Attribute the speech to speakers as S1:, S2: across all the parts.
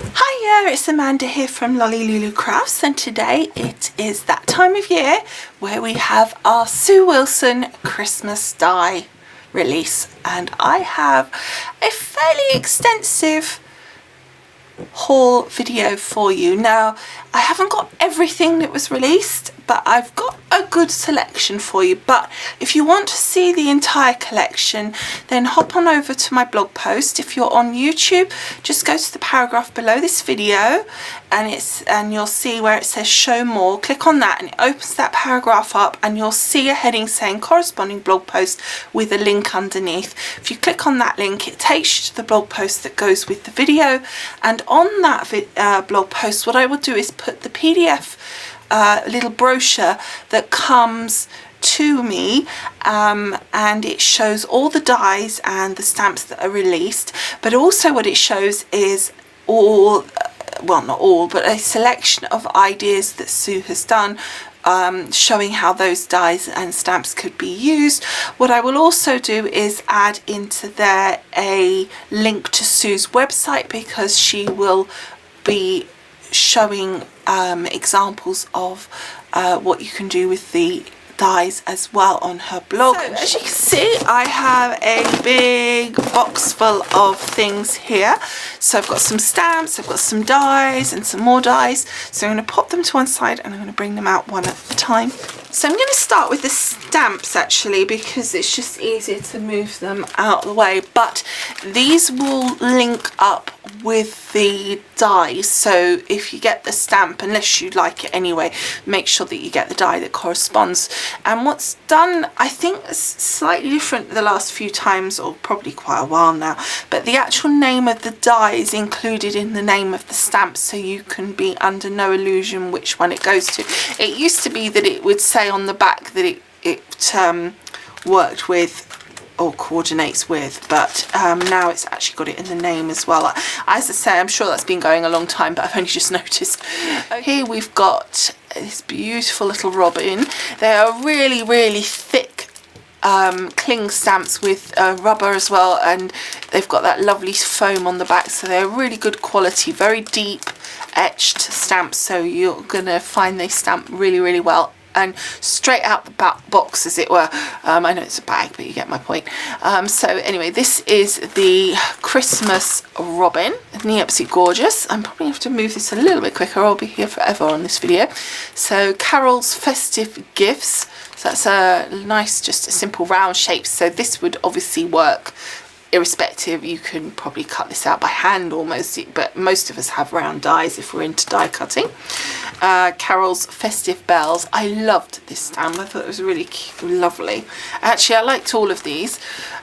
S1: Hiya, it's Amanda here from Lolli Lulu Crafts, and today it is that time of year where we have our Sue Wilson Christmas die release, and I have a fairly extensive haul video for you. Now, I haven't got everything that was released, but I've got a good selection for you. But if you want to see the entire collection, then hop on over to my blog post. If you're on YouTube, just go to the paragraph below this video and you'll see where it says show more. Click on that and it opens that paragraph up, and you'll see a heading saying corresponding blog post with a link underneath. If you click on that link, it takes you to the blog post that goes with the video, and on that blog post, what I will do is put the PDF little brochure that comes to me, and it shows all the dies and the stamps that are released, but also what it shows is all, well, not all, but a selection of ideas that Sue has done, showing how those dies and stamps could be used. What I will also do is add into there a link to Sue's website, because she will be showing examples of what you can do with the dies as well on her blog. So, as you can see, I have a big box full of things here. So I've got some stamps, I've got some dies and some more dies. So I'm going to pop them to one side and I'm going to bring them out one at a time. So I'm going to start with the stamps actually, because it's just easier to move them out of the way, but these will link up with the dies. So if you get the stamp, unless you like it anyway, make sure that you get the die that corresponds. And what's done, I think, is slightly different the last few times, or probably quite a while now, but the actual name of the die is included in the name of the stamp, so you can be under no illusion which one it goes to. It used to be that it would say on the back that it worked with or coordinates with, but now it's actually got it in the name as well. As I say, I'm sure that's been going a long time, but I've only just noticed. Here we've got this beautiful little robin. They are really, really thick cling stamps with rubber as well, and they've got that lovely foam on the back, so they're really good quality, very deep etched stamps, so you're gonna find they stamp really, really well and straight out the box, as it were. I know it's a bag, but you get my point. So anyway, this is the Christmas robin, and the absolutely gorgeous. I'm probably have to move this a little bit quicker, I'll be here forever on this video. So Carol's Festive Gifts. So that's a nice, just a simple round shape. So this would obviously work irrespective. You can probably cut this out by hand almost, but most of us have round dies if we're into die cutting. Carol's Festive Bells. I loved this stamp. I thought it was really cute, lovely. Actually, I liked all of these.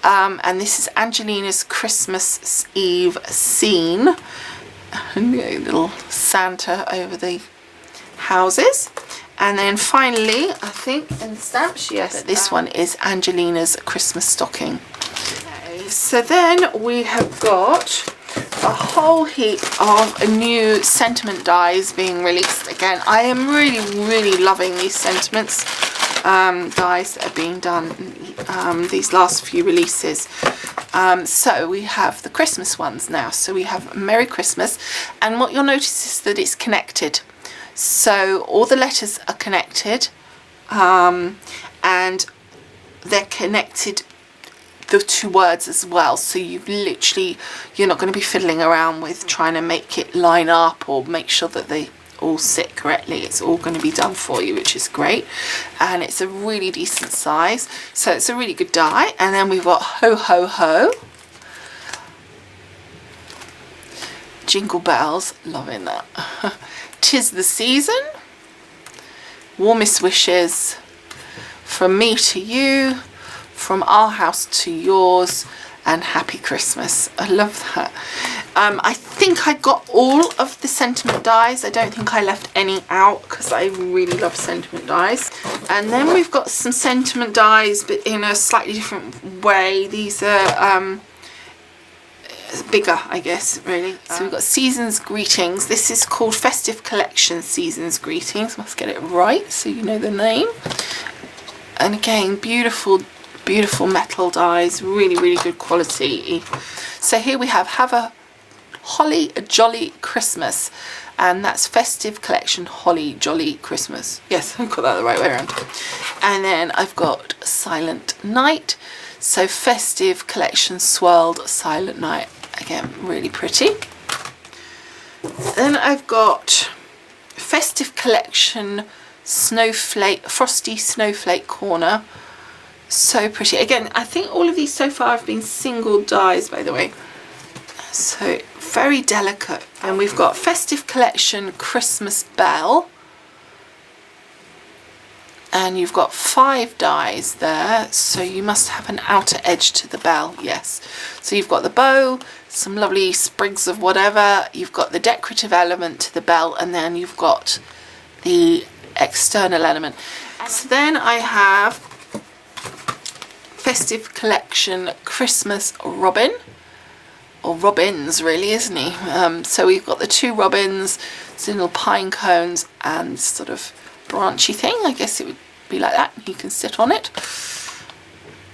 S1: And this is Angelina's Christmas Eve scene. And a little Santa over the houses. And then finally, I think in the stamps, yes, this one is Angelina's Christmas stocking. So then we have got a whole heap of new sentiment dies being released again. I am really, really loving these sentiments dies that are being done, these last few releases. So we have the Christmas ones now. So we have Merry Christmas, and what you'll notice is that it's connected. So all the letters are connected, and they're connected, the two words as well, so you're not going to be fiddling around with trying to make it line up or make sure that they all sit correctly. It's all going to be done for you, which is great, and it's a really decent size, so it's a really good die. And then we've got Ho Ho Ho, Jingle Bells, loving that. 'Tis the Season, Warmest Wishes, From Me to You, From Our House to Yours, and Happy Christmas. I love that. I think I got all of the sentiment dies. I don't think I left any out, because I really love sentiment dies. And then we've got some sentiment dies, but in a slightly different way. These are bigger, I guess, really. So we've got Season's Greetings. This is called Festive Collection Season's Greetings. Must get it right so you know the name. And again, beautiful metal dies, really, really good quality. So here we have a Holly Jolly Christmas, and that's Festive Collection Holly Jolly Christmas. Yes, I've got that the right way around. And then I've got Silent Night, so Festive Collection Swirled Silent Night, again really pretty. Then I've got Festive Collection Snowflake, Frosty Snowflake Corner, so pretty. Again, I think all of these so far have been single dies, by the way, so very delicate. And we've got Festive Collection Christmas Bell, and you've got 5 dies there, so you must have an outer edge to the bell. Yes, so you've got the bow, some lovely sprigs of whatever, you've got the decorative element to the bell, and then you've got the external element. So then I have Festive Collection Christmas Robin, or robins really, isn't he? So we've got the 2 robins, little pine cones, and sort of branchy thing, I guess it would be like that. You can sit on it,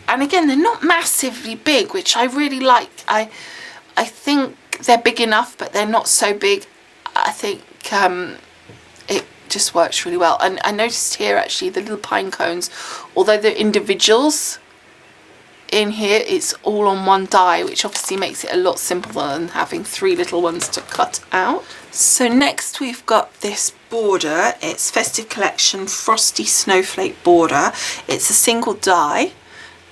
S1: and again they're not massively big, which I really like. I think they're big enough, but they're not so big. I think it just works really well. And I noticed here actually the little pine cones, although they're individuals in here, it's all on one die, which obviously makes it a lot simpler than having 3 little ones to cut out. So next we've got this border. It's Festive Collection Frosty Snowflake border. It's a single die,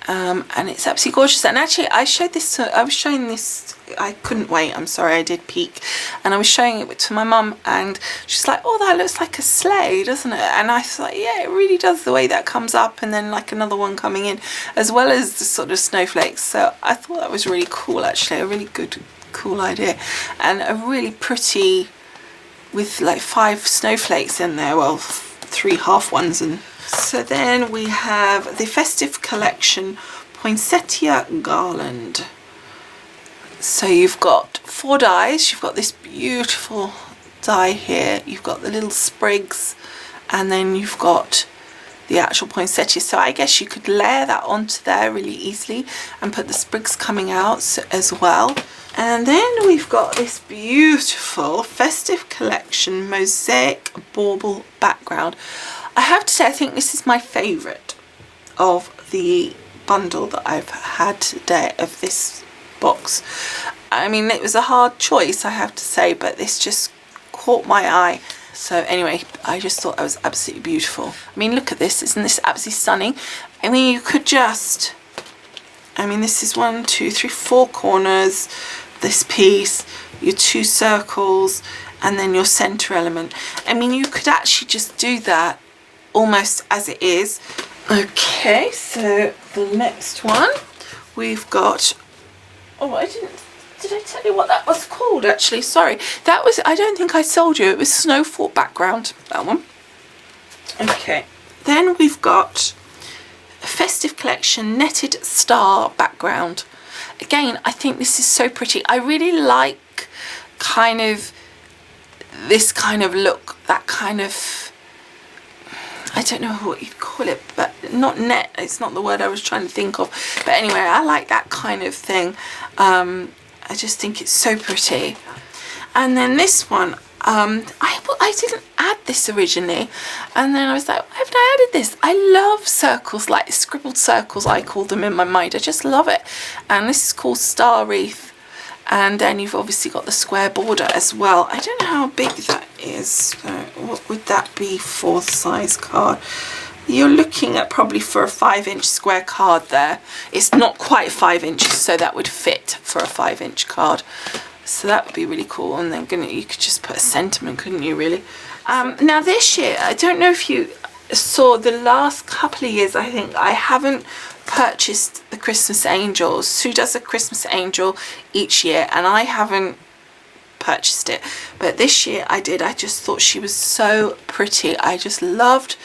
S1: and it's absolutely gorgeous. And actually I showed this to, I was showing this, I couldn't wait, I'm sorry, I did peek, and I was showing it to my mum, and she's like, oh, that looks like a sleigh, doesn't it? And I thought, yeah, it really does, the way that comes up and then like another one coming in, as well as the sort of snowflakes. So I thought that was really cool, actually, a really good, cool idea, and a really pretty, with like 5 snowflakes in there, well 3 half ones. And so then we have the Festive Collection Poinsettia Garland. So you've got 4 dies, you've got this beautiful die here, you've got the little sprigs, and then you've got the actual poinsettia. So I guess you could layer that onto there really easily and put the sprigs coming out as well. And then we've got this beautiful Festive Collection Mosaic Bauble background. I have to say, I think this is my favourite of the bundle that I've had today, of this box. I mean, it was a hard choice, I have to say, but this just caught my eye. So anyway, I just thought that was absolutely beautiful. I mean, look at this, isn't this absolutely stunning? I mean, you could just, I mean, this is 1, 2, 3, 4 corners, this piece, your 2 circles, and then your center element. I mean, you could actually just do that almost as it is. Okay, so the next one we've got, oh, did I tell you what that was called actually? Sorry, that was, I don't think I told you, it was Snowfall background, that one. Okay, then we've got a Festive Collection Netted Star background. Again, I think this is so pretty. I really like kind of this kind of look, that kind of, I don't know what you'd call it, but not net, it's not the word I was trying to think of, but anyway, I like that kind of thing. I just think it's so pretty. And then this one, I didn't add this originally, and then I was like, why haven't I added this? I love circles, like scribbled circles, I call them in my mind. I just love it. And this is called Star Reef, and then you've obviously got the square border as well. I don't know how big that is. So what would that be for size card? You're looking at probably for a 5-inch square card there. It's not quite 5 inches, so that would fit for a 5-inch card. So that would be really cool. And then you could just put a sentiment, couldn't you, really? Now this year, I don't know if you saw, the last couple of years, I think I haven't purchased the Christmas angels. Sue does a Christmas angel each year, and I haven't purchased it. But this year I did. I just thought she was so pretty. I just loved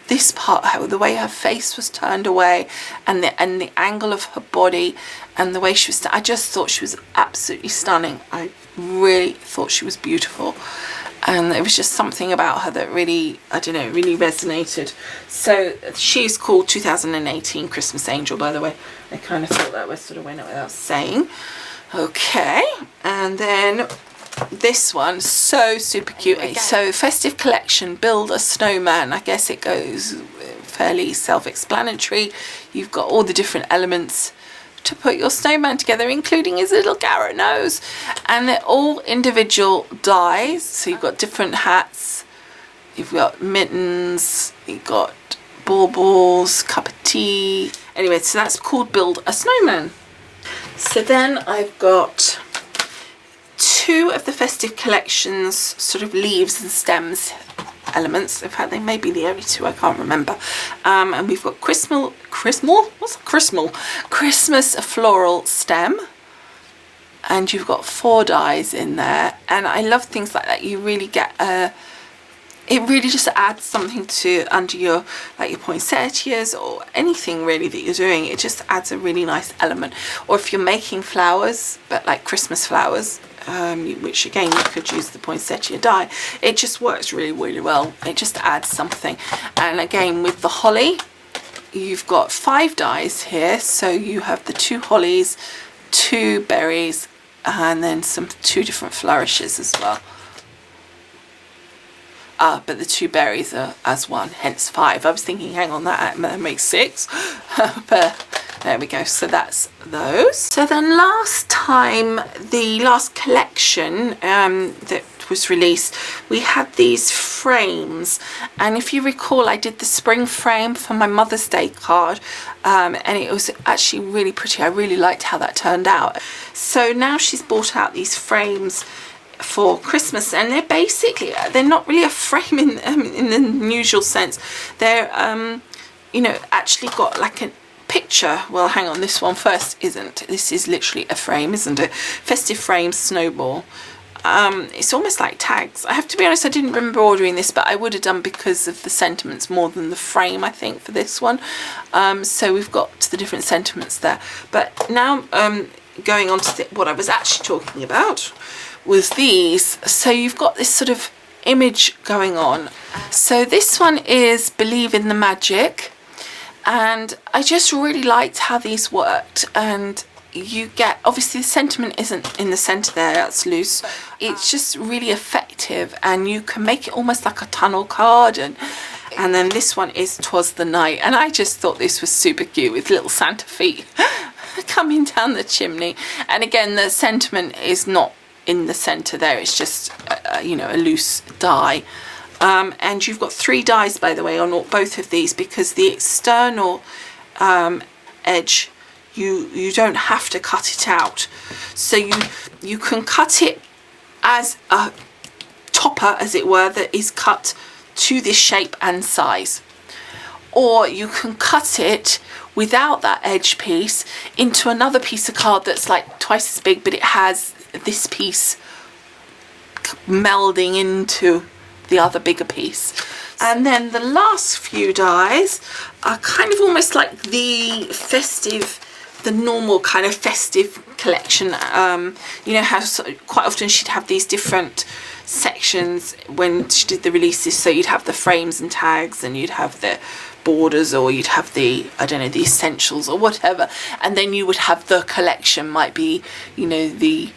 S1: this part, how the way her face was turned away, and the angle of her body, and the way she was, I just thought she was absolutely stunning. I really thought she was beautiful, and there was just something about her that really, I don't know, really resonated. So she's called 2018 Christmas Angel, by the way. I kind of thought that was sort of went out without saying. Okay, and then this one, so super cute. Anyway, so festive collection, build a snowman. I guess it goes fairly self-explanatory. You've got all the different elements to put your snowman together, including his little carrot nose, and they're all individual dies. So you've got different hats, you've got mittens, you've got baubles, cup of tea. Anyway, so that's called build a snowman. So then I've got two of the festive collections sort of leaves and stems elements. In fact, they may be the only two, I can't remember. And we've got Christmas Floral Stem, and you've got 4 dies in there. And I love things like that. You really get it really just adds something to under your, like your poinsettias or anything really that you're doing. It just adds a really nice element. Or if you're making flowers, but like Christmas flowers, which again you could use the poinsettia die, it just works really, really well. It just adds something. And again, with the holly, you've got 5 dies here. So you have the 2 hollies, 2 berries, and then 2 different flourishes as well. But the 2 berries are as one, hence 5. I was thinking, hang on, that makes 6. But there we go. So that's those. So then last time, the last collection that was released, we had these frames. And if you recall, I did the spring frame for my Mother's Day card. And it was actually really pretty. I really liked how that turned out. So now she's brought out these frames for Christmas, and they're not really a frame in the usual sense. They're you know, actually got like a picture. Well, hang on, this one first isn't. This is literally a frame, isn't it? Festive frame snowball. It's almost like tags. I have to be honest, I didn't remember ordering this, but I would have done because of the sentiments more than the frame, I think, for this one. So we've got the different sentiments there. But now going on to what I was actually talking about was these. So you've got this sort of image going on. So this one is Believe in the Magic, and I just really liked how these worked. And you get, obviously the sentiment isn't in the center there, that's loose. It's just really effective, and you can make it almost like a tunnel card. And then this one is Twas the Night, and I just thought this was super cute with little Santa feet coming down the chimney. And again, the sentiment is not in the center there, it's just you know, a loose die. And you've got 3 dies, by the way, on both of these, because the external edge, you don't have to cut it out. So you can cut it as a topper, as it were, that is cut to this shape and size, or you can cut it without that edge piece into another piece of card that's like twice as big, but it has this piece melding into the other bigger piece. And then the last few dies are kind of almost like the normal kind of festive collection. You know how quite often she'd have these different sections when she did the releases. So you'd have the frames and tags, and you'd have the borders, or you'd have the, I don't know, the essentials or whatever. And then you would have the collection, might be, you know, the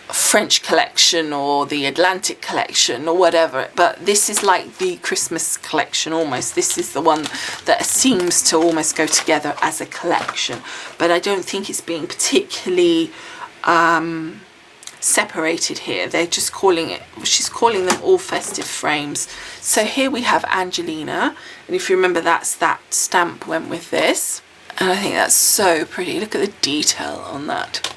S1: French collection or the Atlantic collection or whatever. But this is like the Christmas collection almost. This is the one that seems to almost go together as a collection, but I don't think it's being particularly separated here. They're just calling it, she's calling them all festive frames. So here we have Angelina, and if you remember, that's that stamp went with this, and I think that's so pretty. Look at the detail on that.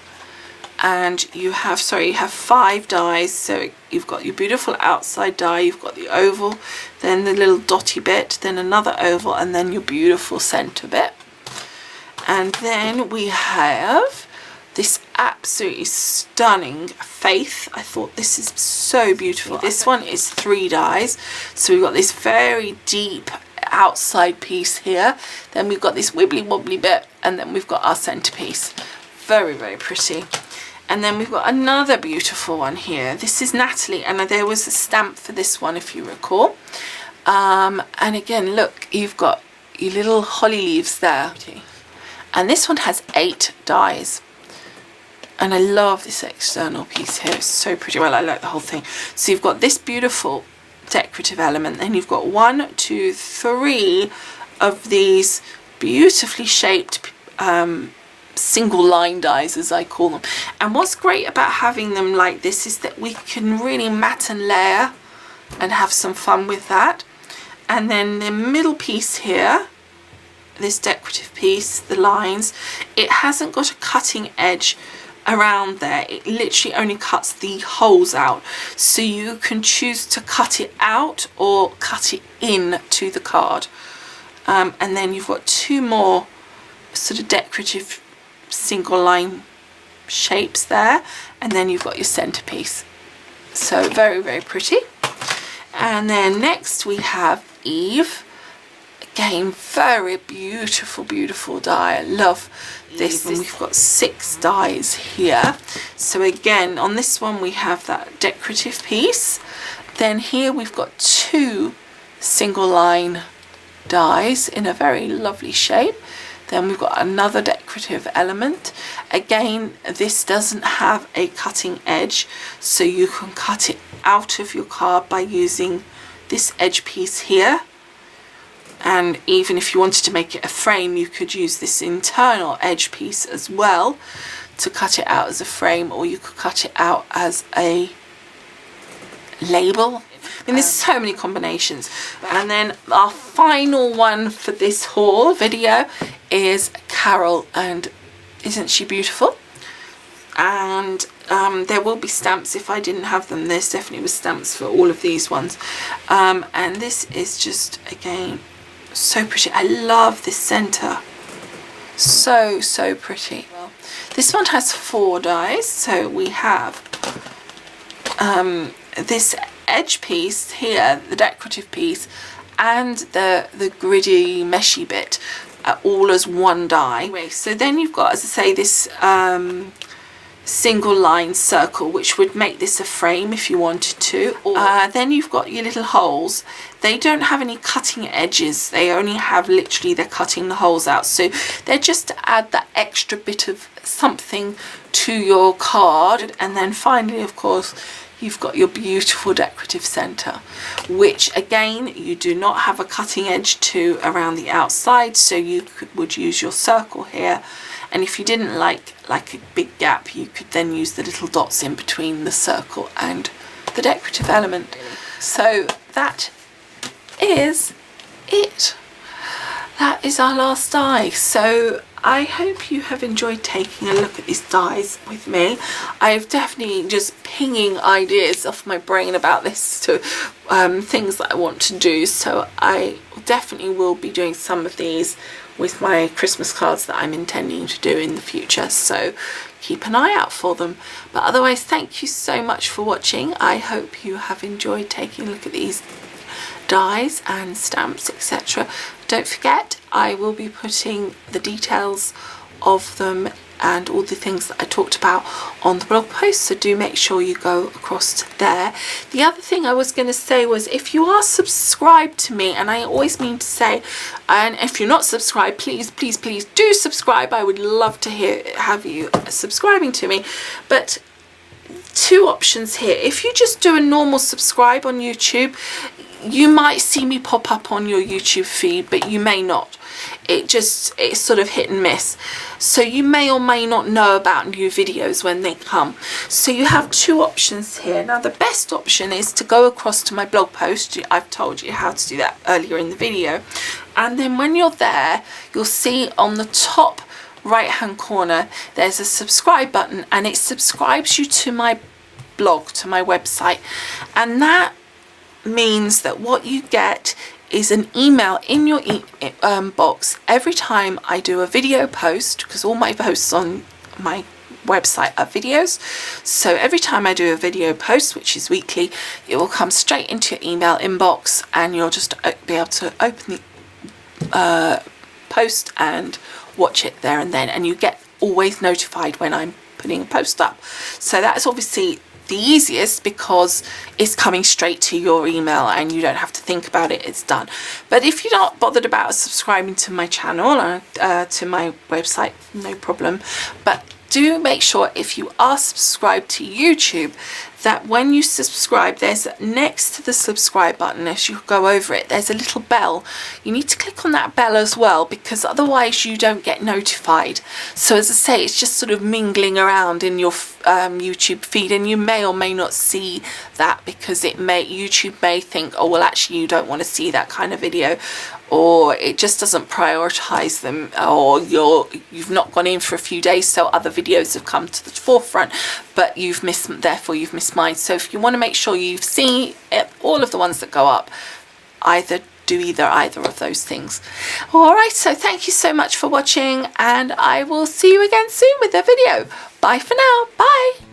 S1: And you have 5 dies. So you've got your beautiful outside die, you've got the oval, then the little dotty bit, then another oval, and then your beautiful center bit. And then we have this absolutely stunning Faith. I thought this is so beautiful. This one is 3 dies. So we've got this very deep outside piece here, then we've got this wibbly wobbly bit, and then we've got our centerpiece. Very, very pretty. And then we've got another beautiful one here. This is Natalie, and there was a stamp for this one, if you recall. And again, look, you've got your little holly leaves there. And this one has 8 dies. And I love this external piece here. It's so pretty. Well, I like the whole thing. So you've got this beautiful decorative element. Then you've got 1, 2, 3 of these beautifully shaped single line dies, as I call them. And what's great about having them like this is that we can really mat and layer and have some fun with that. And then the middle piece here, this decorative piece, the lines, it hasn't got a cutting edge around there. It literally only cuts the holes out, so you can choose to cut it out or cut it in to the card. And then you've got 2 more sort of decorative single line shapes there, and then you've got your centerpiece. So very, very pretty. And then next we have Eve. Again, very beautiful, beautiful die. I love this. And we've got 6 dies here. So again, on this one we have that decorative piece. Then here we've got 2 single line dies in a very lovely shape. Then we've got another decorative element. Again, this doesn't have a cutting edge, so you can cut it out of your card by using this edge piece here. And even if you wanted to make it a frame, you could use this internal edge piece as well to cut it out as a frame, or you could cut it out as a label. I mean, there's so many combinations. And then our final one for this haul video is Carol, and isn't she beautiful? And there will be stamps if I didn't have them. There's definitely was stamps for all of these ones. And this is just, again, so pretty. I love this center. So, so pretty. Well, this one has 4 dies. So we have this edge piece here, the decorative piece, and the gritty meshy bit, all as 1 die. Anyway, so then you've got, as I say, this single line circle, which would make this a frame if you wanted to. Then you've got your little holes. They don't have any cutting edges. They only have literally, they're cutting the holes out. So they're just to add that extra bit of something to your card. And then finally, of course, you've got your beautiful decorative center, which again, you do not have a cutting edge to around the outside. So you would use your circle here. And if you didn't like a big gap, you could then use the little dots in between the circle and the decorative element. So that is it. That is our last die. So I hope you have enjoyed taking a look at these dies with me. I've definitely just pinging ideas off my brain about this to things that I want to do. So I definitely will be doing some of these with my Christmas cards that I'm intending to do in the future, so keep an eye out for them. But otherwise, thank you so much for watching. I hope you have enjoyed taking a look at these dies and stamps, etc. Don't forget, I will be putting the details of them and all the things that I talked about on the blog post, so do make sure you go across to there. The other thing I was going to say was, if you are subscribed to me, and I always mean to say, and if you're not subscribed, please do subscribe. I would love to have you subscribing to me. But 2 options here. If you just do a normal subscribe on YouTube, you might see me pop up on your YouTube feed, but you may not. It's sort of hit and miss. So you may or may not know about new videos when they come. So you have 2 options here. Now the best option is to go across to my blog post. I've told you how to do that earlier in the video. And then when you're there, you'll see on the top right hand corner there's a subscribe button, and it subscribes you to my blog, to my website. And that means that what you get is an email in your box every time I do a video post, because all my posts on my website are videos. So every time I do a video post, which is weekly, it will come straight into your email inbox, and you'll just be able to open the post and watch it there and then, and you get always notified when I'm putting a post up. So that's obviously the easiest, because it's coming straight to your email and you don't have to think about it, it's done. But if you're not bothered about subscribing to my channel or to my website, no problem. But do make sure, if you are subscribed to YouTube, that when you subscribe, there's next to the subscribe button, as you go over it, there's a little bell. You need to click on that bell as well, because otherwise you don't get notified. So as I say, it's just sort of mingling around in your YouTube feed, and you may or may not see that, because YouTube may think, oh well, actually you don't want to see that kind of video, or it just doesn't prioritize them, or you've not gone in for a few days, so other videos have come to the forefront, but therefore you've missed mine. So if you want to make sure you've seen all of the ones that go up, do either of those things. All right, so thank you so much for watching, and I will see you again soon with a video. Bye for now. Bye.